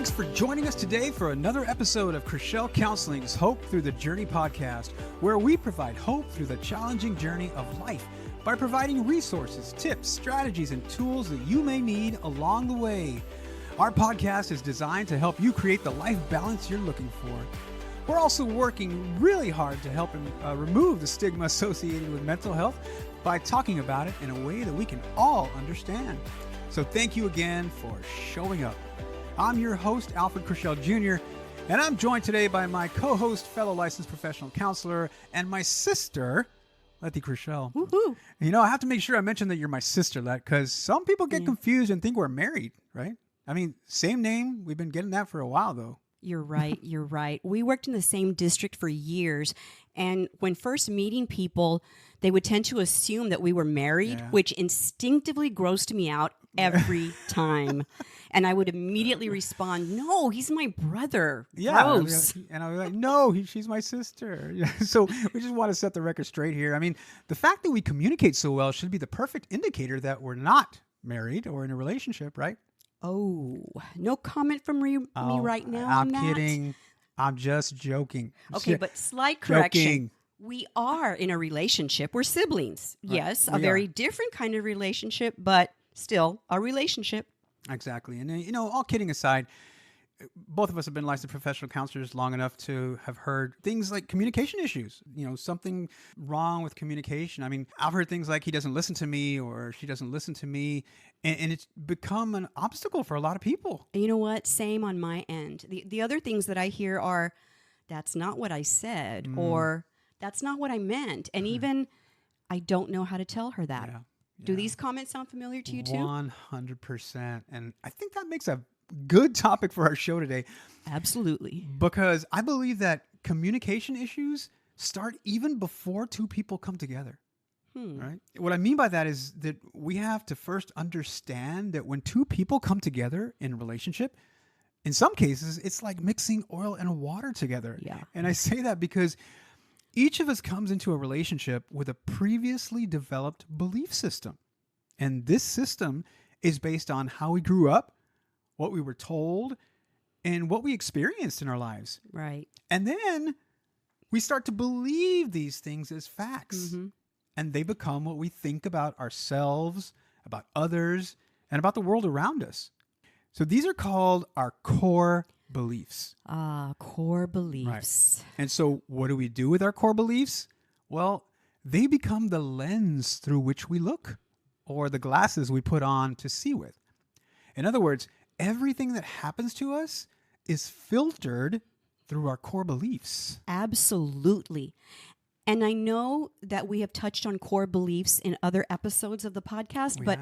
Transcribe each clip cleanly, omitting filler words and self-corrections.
Thanks for joining us today for another episode of Chriselle Counseling's Hope Through the Journey podcast, where we provide hope through the challenging journey of life by providing resources, tips, strategies, and tools that you may need along the way. Our podcast is designed to help you create the life balance you're looking for. We're also working really hard to help remove the stigma associated with mental health by talking about it in a way that we can all understand. So thank you again for showing up. I'm your host, Alfred Chriselle Jr., and I'm joined today by my co-host, fellow licensed professional counselor, and my sister, Lettie Chriselle. Woohoo! You know, I have to make sure I mention that you're my sister, Let, because some people get confused and think we're married, right? I mean, same name. We've been getting that for a while, though. You're right. You're right. We worked in the same district for years. And when first meeting people, they would tend to assume that we were married, which instinctively grossed me out every time. And I would immediately respond, no, he's my brother. Gross. And I was like, no, she's my sister. So we just want to set the record straight here. I mean, the fact that we communicate so well should be the perfect indicator that we're not married or in a relationship, right? Oh, no comment from me right now. I'm kidding. I'm just joking. Okay, but slight correction. We are in a relationship. We're siblings. Right. Yes, a very different kind of relationship, but still a relationship. Exactly. And, you know, all kidding aside, both of us have been licensed professional counselors long enough to have heard things like communication issues, you know, something wrong with communication. I mean, I've heard things like he doesn't listen to me or she doesn't listen to me. And it's become an obstacle for a lot of people. You know what? Same on my end. The other things that I hear are, that's not what I said, or that's not what I meant. And even, I don't know how to tell her that. Yeah. Do these comments sound familiar to you too? 100%. And I think that makes a good topic for our show today. Absolutely. Because I believe that communication issues start even before two people come together. Right? What I mean by that is that we have to first understand that when two people come together in a relationship, in some cases, it's like mixing oil and water together. Yeah. And I say that because each of us comes into a relationship with a previously developed belief system. And this system is based on how we grew up, what we were told, and what we experienced in our lives. Right. And then we start to believe these things as facts. Mm-hmm. And they become what we think about ourselves, about others, and about the world around us. So these are called our core beliefs. Core beliefs. Right. And so what do we do with our core beliefs? Well, they become the lens through which we look, or the glasses we put on to see with. In other words, everything that happens to us is filtered through our core beliefs. Absolutely. And I know that we have touched on core beliefs in other episodes of the podcast, but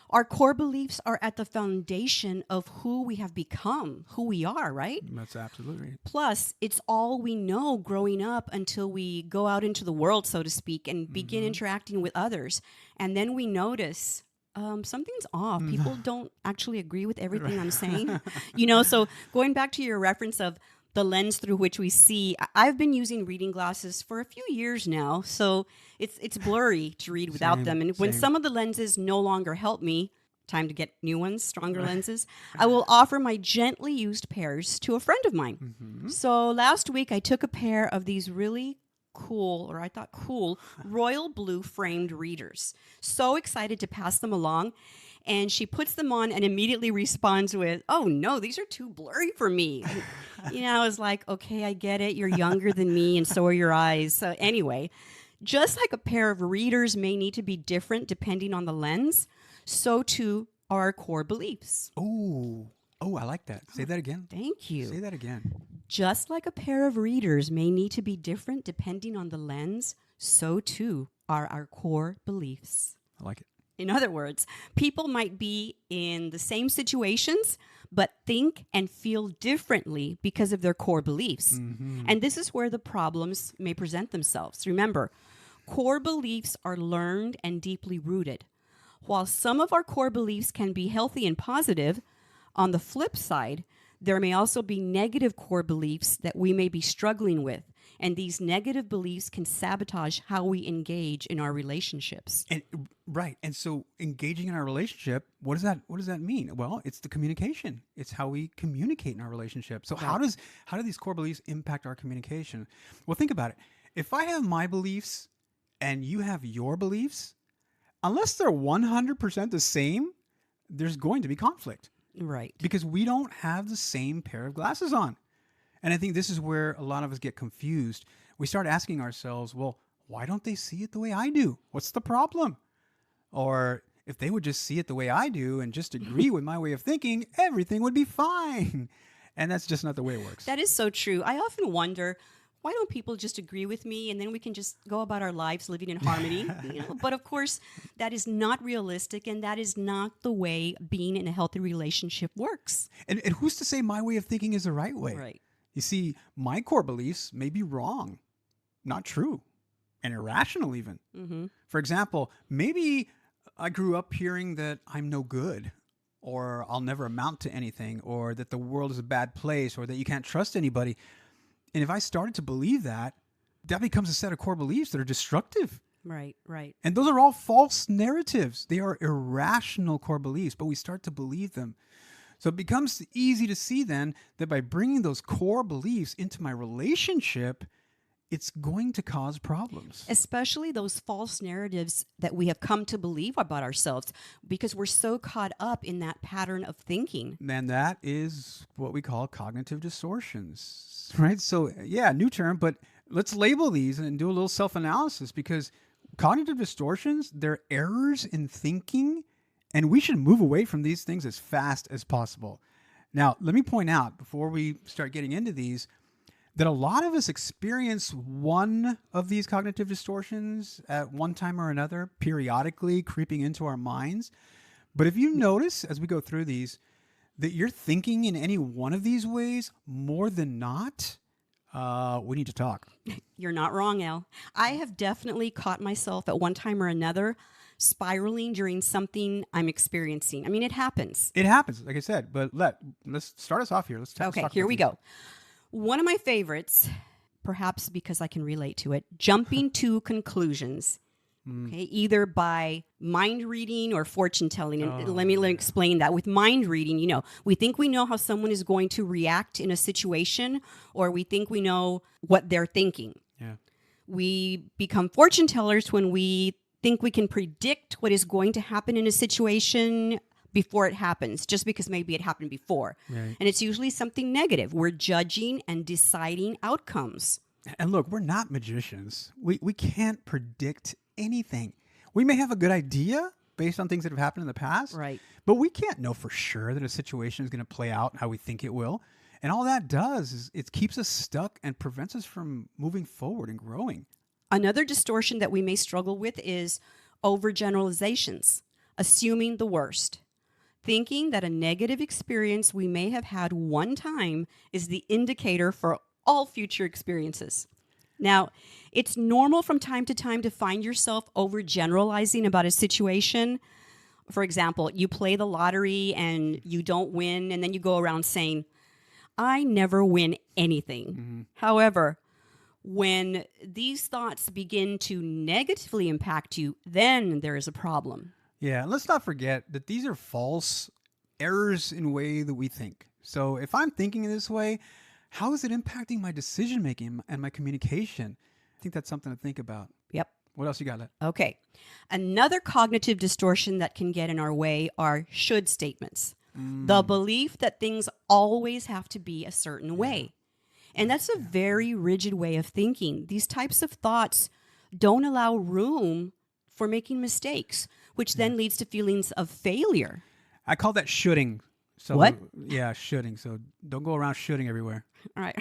our core beliefs are at the foundation of who we have become, who we are, right? That's absolutely. Plus, it's all we know growing up until we go out into the world, so to speak, and begin interacting with others. And then we notice something's off. People don't actually agree with everything I'm saying. You know, so going back to your reference of the lens through which we see, I've been using reading glasses for a few years now, so it's blurry to read without them. And when some of the lenses no longer help me, time to get new ones, stronger lenses, I will offer my gently used pairs to a friend of mine. Mm-hmm. So last week I took a pair of these really cool, or I thought cool, royal blue framed readers. So excited to pass them along. And she puts them on and immediately responds with, oh, no, these are too blurry for me. You know, I was like, okay, I get it. You're younger than me, and so are your eyes. So anyway, just like a pair of readers may need to be different depending on the lens, so too are our core beliefs. Oh, I like that. Say that again. Thank you. Say that again. Just like a pair of readers may need to be different depending on the lens, so too are our core beliefs. I like it. In other words, people might be in the same situations, but think and feel differently because of their core beliefs. Mm-hmm. And this is where the problems may present themselves. Remember, core beliefs are learned and deeply rooted. While some of our core beliefs can be healthy and positive, on the flip side, there may also be negative core beliefs that we may be struggling with. And these negative beliefs can sabotage how we engage in our relationships. And right. And so engaging in our relationship, what does that mean? Well, it's the communication. It's how we communicate in our relationship. So how do these core beliefs impact our communication? Well, think about it. If I have my beliefs and you have your beliefs, unless they're 100% the same, there's going to be conflict. Right. Because we don't have the same pair of glasses on. And I think this is where a lot of us get confused. We start asking ourselves, well, why don't they see it the way I do? What's the problem? Or if they would just see it the way I do and just agree with my way of thinking, everything would be fine. And that's just not the way it works. That is so true. I often wonder, why don't people just agree with me and then we can just go about our lives living in harmony? But of course, that is not realistic, and that is not the way being in a healthy relationship works. And who's to say my way of thinking is the right way? Right. You see, my core beliefs may be wrong, not true, and irrational even. Mm-hmm. For example, maybe I grew up hearing that I'm no good, or I'll never amount to anything, or that the world is a bad place, or that you can't trust anybody. And if I started to believe that, that becomes a set of core beliefs that are destructive. Right, right. And those are all false narratives. They are irrational core beliefs, but we start to believe them. So it becomes easy to see then that by bringing those core beliefs into my relationship, it's going to cause problems. Especially those false narratives that we have come to believe about ourselves, because we're so caught up in that pattern of thinking. And that is what we call cognitive distortions, right? So yeah, new term, but let's label these and do a little self-analysis, because cognitive distortions, they're errors in thinking, and we should move away from these things as fast as possible. Now, let me point out before we start getting into these, that a lot of us experience one of these cognitive distortions at one time or another, periodically creeping into our minds. But if you notice as we go through these, that you're thinking in any one of these ways more than not, we need to talk. You're not wrong, Al. I have definitely caught myself at one time or another spiraling during something I'm experiencing. I mean, it happens. It happens, like I said. But let's start us off here. Let's Okay, talk here about we these. go. One of my favorites, perhaps because I can relate to it, jumping to conclusions. Okay, either by mind reading or fortune telling. And let me explain that. With mind reading, we think we know how someone is going to react in a situation, or we think we know what they're thinking. Yeah. We become fortune tellers when we think we can predict what is going to happen in a situation before it happens, just because maybe it happened before. Right. And it's usually something negative. We're judging and deciding outcomes. And look, we're not magicians. We can't predict anything. We may have a good idea based on things that have happened in the past, Right. but we can't know for sure that a situation is going to play out how we think it will. And all that does is it keeps us stuck and prevents us from moving forward and growing. Another distortion that we may struggle with is overgeneralizations, assuming the worst. Thinking that a negative experience we may have had one time is the indicator for all future experiences. Now, it's normal from time to time to find yourself overgeneralizing about a situation. For example, you play the lottery and you don't win, and then you go around saying, I never win anything. Mm-hmm. However, when these thoughts begin to negatively impact you, then there is a problem. Yeah, and let's not forget that these are false errors in the way that we think. So if I'm thinking in this way, how is it impacting my decision making and my communication? I think that's something to think about. Yep. What else you got, Let? Okay. Another cognitive distortion that can get in our way are should statements. The belief that things always have to be a certain way. And that's a very rigid way of thinking. These types of thoughts don't allow room for making mistakes, which then leads to feelings of failure. I call that shoulding. So, What? Yeah, shoulding. So don't go around shoulding everywhere. All right.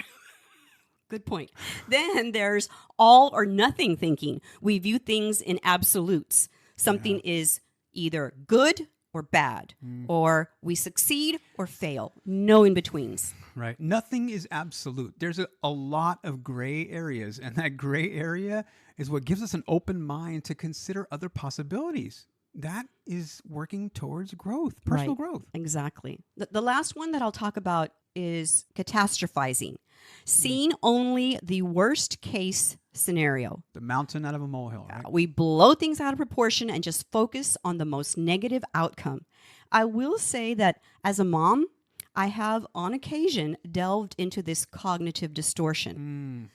Good point. Then there's all or nothing thinking. We view things in absolutes. Something is either good or bad, or we succeed or fail. No in-betweens. Right. Nothing is absolute. There's a lot of gray areas, and that gray area is what gives us an open mind to consider other possibilities. that is working towards growth, personal growth. Exactly. The last one that I'll talk about is catastrophizing, seeing only the worst case scenario. The mountain out of a molehill, right? We blow things out of proportion and just focus on the most negative outcome. I will say that as a mom, I have on occasion delved into this cognitive distortion.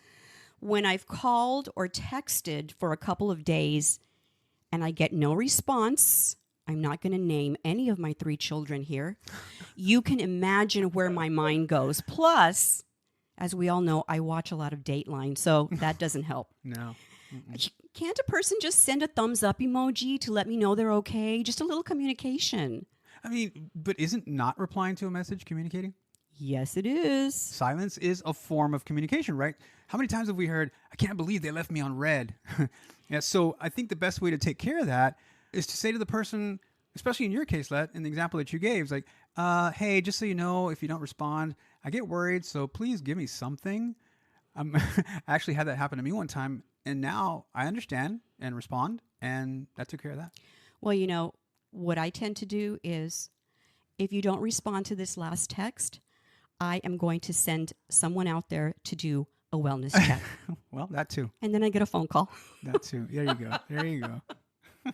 When I've called or texted for a couple of days and I get no response, I'm not going to name any of my 3 children here. You can imagine where my mind goes. Plus, as we all know, I watch a lot of Dateline, so that doesn't help. No. Can't a person just send a thumbs up emoji to let me know they're okay? Just a little communication. I mean, but isn't not replying to a message communicating? Yes, it is. Silence is a form of communication, right? How many times have we heard, I can't believe they left me on red? Yeah, so I think the best way to take care of that is to say to the person, especially in your case, Let, in the example that you gave, it's like, hey, just so you know, if you don't respond, I get worried, so please give me something. I actually had that happen to me one time, and now I understand and respond, and that took care of that. Well, you know, what I tend to do is, if you don't respond to this last text, I am going to send someone out there to do a wellness check. Well, that too. And then I get a phone call. That too. There you go. There you go.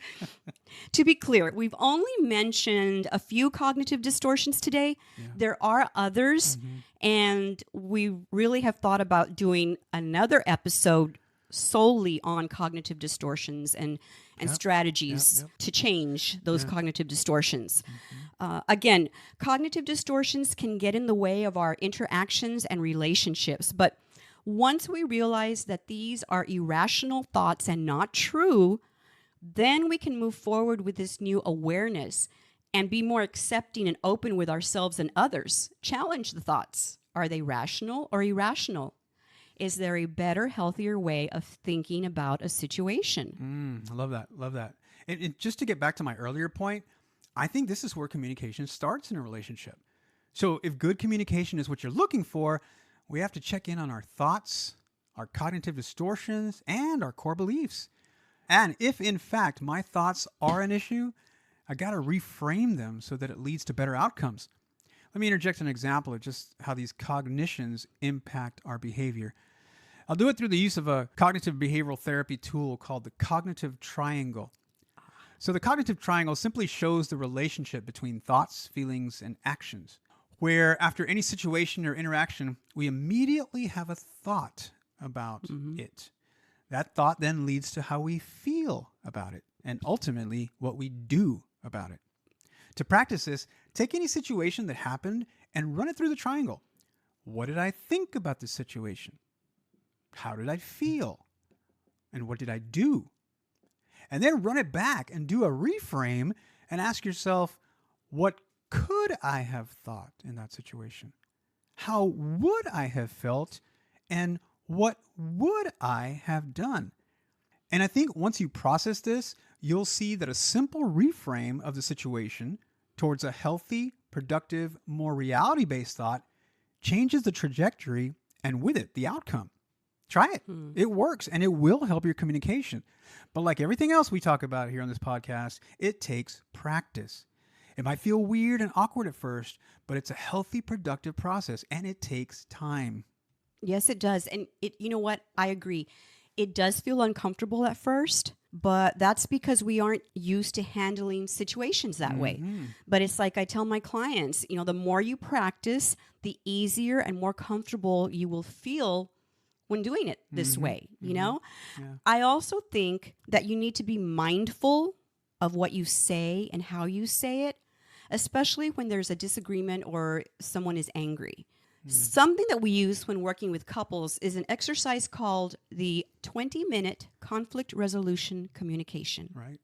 To be clear, we've only mentioned a few cognitive distortions today. Yeah. There are others, and we really have thought about doing another episode solely on cognitive distortions and strategies to change those cognitive distortions. Again, cognitive distortions can get in the way of our interactions and relationships, but once we realize that these are irrational thoughts and not true, then we can move forward with this new awareness and be more accepting and open with ourselves and others. Challenge the thoughts. Are they rational or irrational? Is there a better, healthier way of thinking about a situation? I love that. Love that. And just to get back to my earlier point, I think this is where communication starts in a relationship. So if good communication is what you're looking for, we have to check in on our thoughts, our cognitive distortions, and our core beliefs. And if, in fact, my thoughts are an issue, I got to reframe them so that it leads to better outcomes. Let me interject an example of just how these cognitions impact our behavior. I'll do it through the use of a cognitive behavioral therapy tool called the cognitive triangle. So the cognitive triangle simply shows the relationship between thoughts, feelings, and actions, where after any situation or interaction, we immediately have a thought about it. That thought then leads to how we feel about it, and ultimately what we do about it. To practice this, take any situation that happened and run it through the triangle. What did I think about the situation? How did I feel? And what did I do? And then run it back and do a reframe and ask yourself, what could I have thought in that situation? How would I have felt? And what would I have done? And I think once you process this, you'll see that a simple reframe of the situation towards a healthy, productive, more reality-based thought changes the trajectory and with it, the outcome. Try it. It works and it will help your communication. But like everything else we talk about here on this podcast, it takes practice. It might feel weird and awkward at first, but it's a healthy, productive process and it takes time. Yes, it does. And you know what? I agree. It does feel uncomfortable at first, but that's because we aren't used to handling situations that way. But it's like I tell my clients, you know, the more you practice, the easier and more comfortable you will feel when doing it this way, you know? Yeah. I also think that you need to be mindful of what you say and how you say it, especially when there's a disagreement or someone is angry. Something that we use when working with couples is an exercise called the 20-minute conflict resolution communication. Right.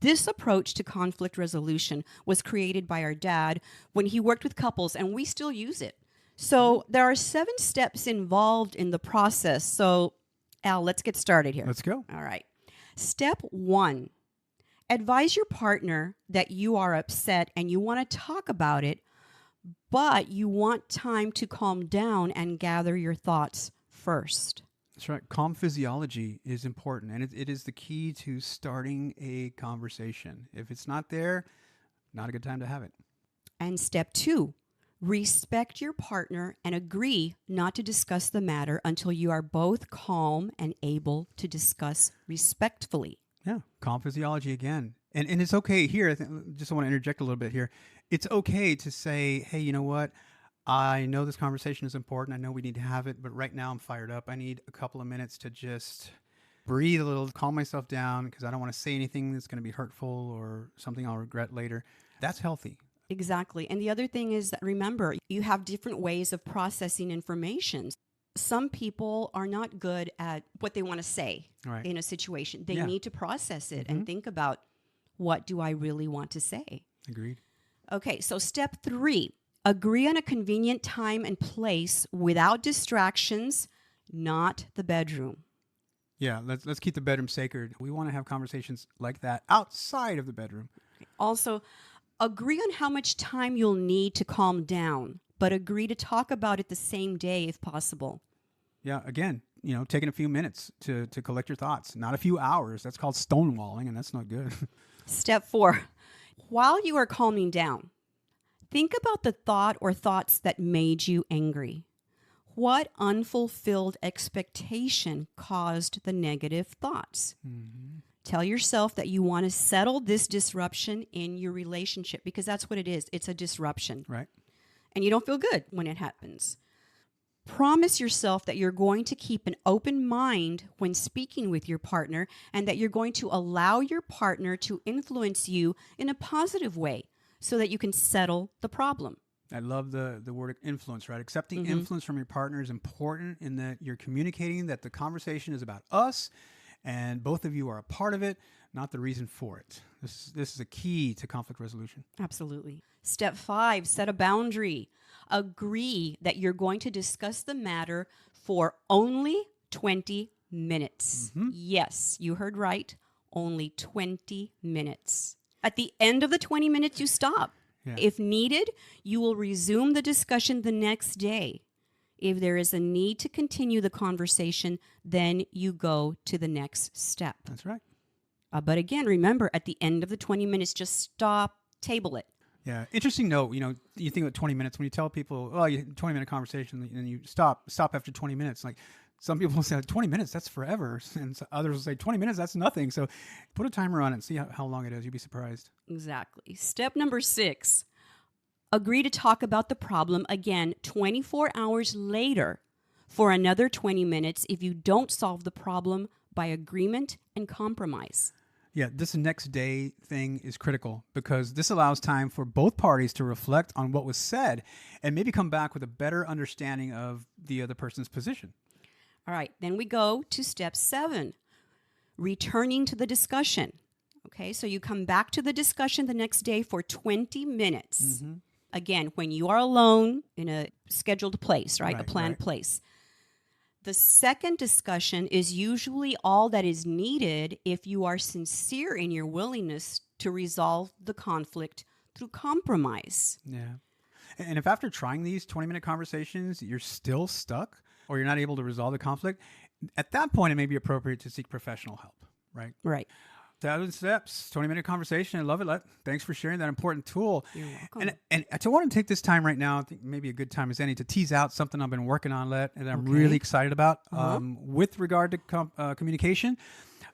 This approach to conflict resolution was created by our dad when he worked with couples, and we still use it. So there are 7 steps involved in the process. So, Al, let's get started here. Let's go. All right. Step 1, advise your partner that you are upset and you want to talk about it, but you want time to calm down and gather your thoughts first. That's right. Calm physiology is important, and it is the key to starting a conversation. If it's not there, not a good time to have it. And step 2, respect your partner and agree not to discuss the matter until you are both calm and able to discuss respectfully. Yeah, calm physiology again. And it's okay here. Just want to interject a little bit here. It's okay to say, hey, you know what? I know this conversation is important. I know we need to have it, but right now I'm fired up. I need a couple of minutes to just breathe a little, calm myself down because I don't want to say anything that's going to be hurtful or something I'll regret later. That's healthy. Exactly. And the other thing is that remember, you have different ways of processing information. Some people are not good at what they want to say in a situation. They need to process it and think about, what do I really want to say? Agreed. Okay, so step 3, agree on a convenient time and place without distractions, not the bedroom. Yeah, let's keep the bedroom sacred. We want to have conversations like that outside of the bedroom. Also, agree on how much time you'll need to calm down, but agree to talk about it the same day if possible. Yeah, again, taking a few minutes to collect your thoughts, not a few hours. That's called stonewalling, and that's not good. Step 4, while you are calming down, think about the thought or thoughts that made you angry. What unfulfilled expectation caused the negative thoughts? Mm-hmm. Tell yourself that you want to settle this disruption in your relationship because that's what it is. It's a disruption. Right. And you don't feel good when it happens. Promise yourself that you're going to keep an open mind when speaking with your partner and that you're going to allow your partner to influence you in a positive way so that you can settle the problem. I love the word influence, right? Accepting influence from your partner is important in that you're communicating that the conversation is about us and both of you are a part of it, not the reason for it. This is a key to conflict resolution. Absolutely. Step 5, set a boundary. Agree that you're going to discuss the matter for only 20 minutes. Mm-hmm. Yes, you heard right. Only 20 minutes. At the end of the 20 minutes, you stop. Yeah. If needed, you will resume the discussion the next day. If there is a need to continue the conversation, then you go to the next step. That's right. But again, remember, at the end of the 20 minutes, just stop, table it. Yeah. Interesting note, you think about 20 minutes. When you tell people, 20-minute conversation, and you stop after 20 minutes. Like some people say 20 minutes, that's forever. And others will say 20 minutes, that's nothing. So put a timer on it and see how long it is. You'll be surprised. Exactly. Step number 6, agree to talk about the problem again 24 hours later for another 20 minutes if you don't solve the problem by agreement and compromise. Yeah, this next day thing is critical because this allows time for both parties to reflect on what was said and maybe come back with a better understanding of the other person's position. All right, then we go to step 7, returning to the discussion. Okay, so you come back to the discussion the next day for 20 minutes. Mm-hmm. Again, when you are alone in a scheduled place, right? A planned place. The second discussion is usually all that is needed if you are sincere in your willingness to resolve the conflict through compromise. Yeah. And if after trying these 20-minute conversations, you're still stuck or you're not able to resolve the conflict, at that point, it may be appropriate to seek professional help, right? Right. 7 steps, 20-minute conversation. I love it. Thanks for sharing that important tool. You're welcome. And I want to take this time right now, I think maybe a good time as any, to tease out something I've been working on, and I'm really excited about with regard to communication.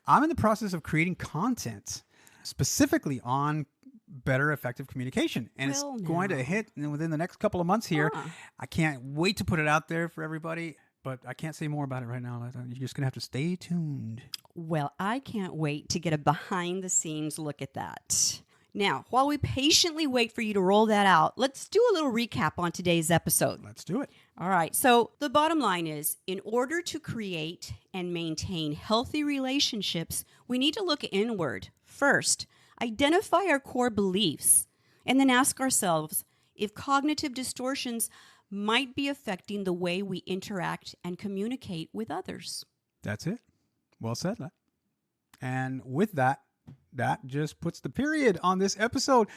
I'm in the process of creating content specifically on better effective communication. And it's going to hit within the next couple of months here. I can't wait to put it out there for everybody. But I can't say more about it right now. You're just going to have to stay tuned. Well, I can't wait to get a behind-the-scenes look at that. Now, while we patiently wait for you to roll that out, let's do a little recap on today's episode. Let's do it. All right. So the bottom line is, in order to create and maintain healthy relationships, we need to look inward. First, identify our core beliefs, and then ask ourselves if cognitive distortions might be affecting the way we interact and communicate with others. That's it. Well said, Lettie. And with that just puts the period on this episode.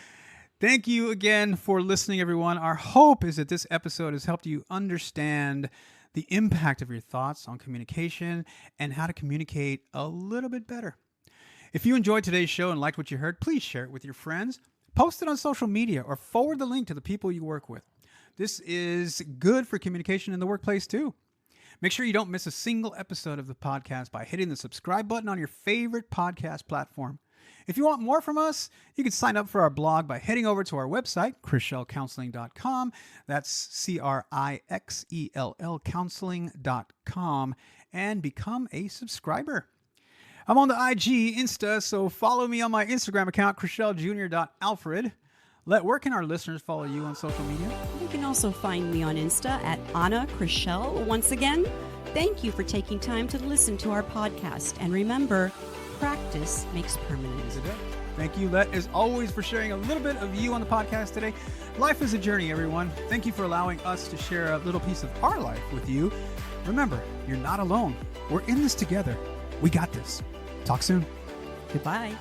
Thank you again for listening, everyone. Our hope is that this episode has helped you understand the impact of your thoughts on communication, and how to communicate a little bit better. If you enjoyed today's show and liked what you heard, please share it with your friends, post it on social media, or forward the link to the people you work with. This is good for communication in the workplace too. Make sure you don't miss a single episode of the podcast by hitting the subscribe button on your favorite podcast platform. If you want more from us, you can sign up for our blog by heading over to our website, ChrixellCounseling.com. That's CRIXELL counseling.com, and become a subscriber. I'm on the IG, Insta, so follow me on my Instagram account, ChrixellJr.Alfred. Where can our listeners follow you on social media? You can also find me on Insta at Anna Chrishell. Once again, thank you for taking time to listen to our podcast. And remember, practice makes permanent. Thank you, Let, as always, for sharing a little bit of you on the podcast today. Life is a journey, everyone. Thank you for allowing us to share a little piece of our life with you. Remember, you're not alone. We're in this together. We got this. Talk soon. Goodbye.